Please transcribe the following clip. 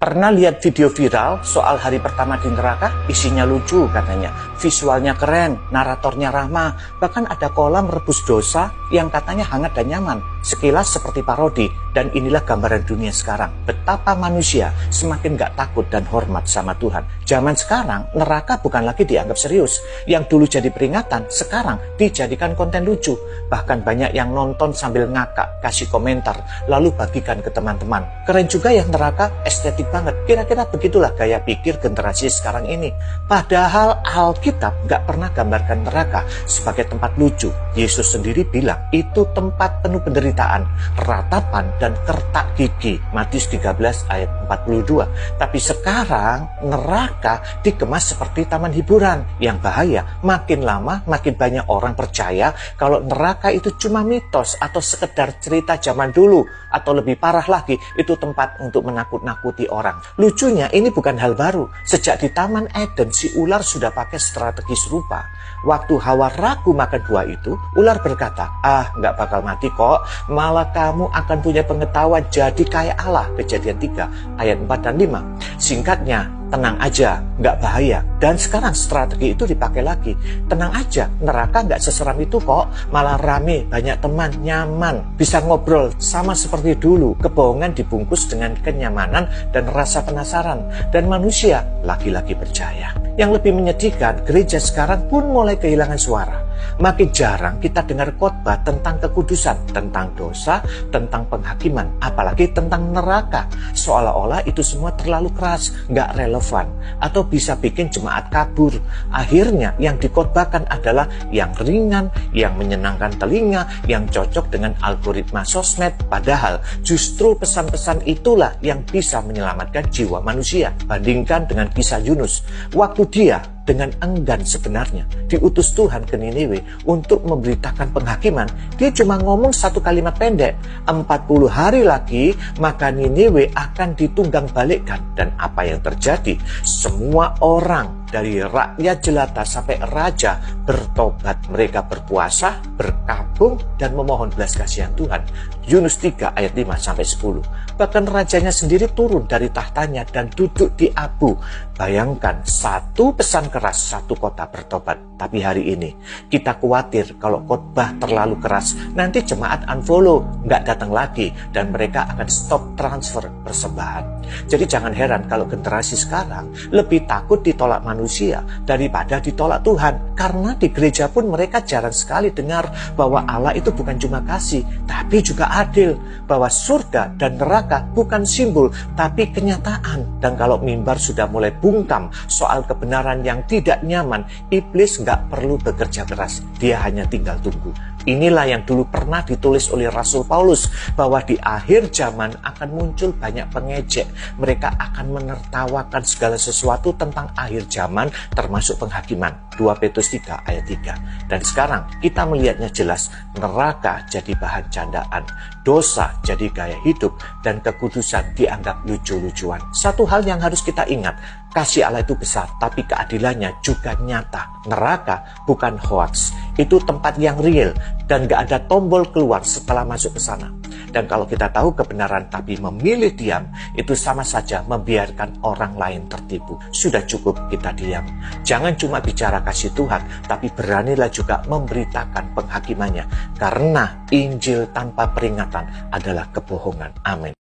Pernah lihat video viral soal hari pertama di neraka? Isinya lucu katanya, visualnya keren, naratornya ramah, bahkan ada kolam rebus dosa yang katanya hangat dan nyaman. Sekilas seperti parodi, dan inilah gambaran dunia sekarang. Betapa manusia semakin gak takut dan hormat sama Tuhan. Zaman sekarang, neraka bukan lagi dianggap serius. Yang dulu jadi peringatan, sekarang dijadikan konten lucu. Bahkan banyak yang nonton sambil ngakak, kasih komentar, lalu bagikan ke teman-teman. Keren juga ya neraka, estetik banget. Kira-kira begitulah gaya pikir generasi sekarang ini. Padahal Alkitab gak pernah gambarkan neraka sebagai tempat lucu. Yesus sendiri bilang, itu tempat penuh penderitaan, ratapan, dan kertak gigi. Matius 13 ayat 42. Tapi sekarang neraka dikemas seperti taman hiburan. Yang bahaya, makin lama makin banyak orang percaya kalau neraka itu cuma mitos atau sekedar cerita zaman dulu, atau lebih parah lagi, itu tempat untuk menakut-nakuti orang. Lucunya ini bukan hal baru. Sejak di Taman Eden, si ular sudah pakai strategi serupa. Waktu Hawa ragu makan buah itu, ular berkata, nggak bakal mati kok, malah kamu akan punya pengetahuan jadi kayak Allah. Kejadian 3 ayat 4 dan 5. Singkatnya, tenang aja, nggak bahaya. Dan sekarang strategi itu dipakai lagi. Tenang aja, neraka nggak seseram itu kok, malah rame, banyak teman, nyaman, bisa ngobrol, sama seperti dulu. Kebohongan dibungkus dengan kenyamanan dan rasa penasaran. Dan manusia lagi-lagi percaya. Yang lebih menyedihkan, gereja sekarang pun mulai kehilangan suara. Makin jarang kita dengar khotbah tentang kekudusan, tentang dosa, tentang penghakiman, apalagi tentang neraka. Seolah-olah itu semua terlalu keras, nggak relevan, atau bisa bikin jemaat kabur. Akhirnya yang dikhotbahkan adalah yang ringan, yang menyenangkan telinga, yang cocok dengan algoritma sosmed. Padahal justru pesan-pesan itulah yang bisa menyelamatkan jiwa manusia. Bandingkan dengan kisah Yunus, waktu dia dengan enggan sebenarnya diutus Tuhan ke Niniwe untuk memberitakan penghakiman, dia cuma ngomong satu kalimat pendek, 40 hari lagi maka Niniwe akan ditunggang balikkan. Dan apa yang terjadi? Semua orang dari rakyat jelata sampai raja bertobat. Mereka berpuasa, berkabung, dan memohon belas kasihan Tuhan. Yunus 3 ayat 5 sampai 10. Bahkan rajanya sendiri turun dari tahtanya dan duduk di abu. Bayangkan, satu pesan keras, satu kota bertobat. Tapi hari ini kita khawatir kalau khotbah terlalu keras, nanti jemaat unfollow, nggak datang lagi, dan mereka akan stop transfer persembahan. Jadi jangan heran kalau generasi sekarang lebih takut ditolak manusia daripada ditolak Tuhan. Karena di gereja pun mereka jarang sekali dengar bahwa Allah itu bukan cuma kasih, tapi juga adil. Bahwa surga dan neraka bukan simbol, tapi kenyataan. Dan kalau mimbar sudah mulai bungkam soal kebenaran yang tidak nyaman, iblis nggak perlu bekerja keras, dia hanya tinggal tunggu. Inilah yang dulu pernah ditulis oleh Rasul Paulus, bahwa di akhir zaman akan muncul banyak pengejek. Mereka akan menertawakan segala sesuatu tentang akhir zaman, termasuk penghakiman. 2 Petrus 3 ayat 3. Dan sekarang kita melihatnya jelas, neraka jadi bahan candaan, dosa jadi gaya hidup, dan kekudusan dianggap lucu-lucuan. Satu hal yang harus kita ingat, kasih Allah itu besar, tapi keadilannya juga nyata. Neraka bukan hoax, itu tempat yang real, dan gak ada tombol keluar setelah masuk ke sana. Dan kalau kita tahu kebenaran tapi memilih diam, itu sama saja membiarkan orang lain tertipu. Sudah cukup kita diam. Jangan cuma bicara kasih Tuhan, tapi beranilah juga memberitakan penghakimannya. Karena Injil tanpa peringatan adalah kebohongan. Amin.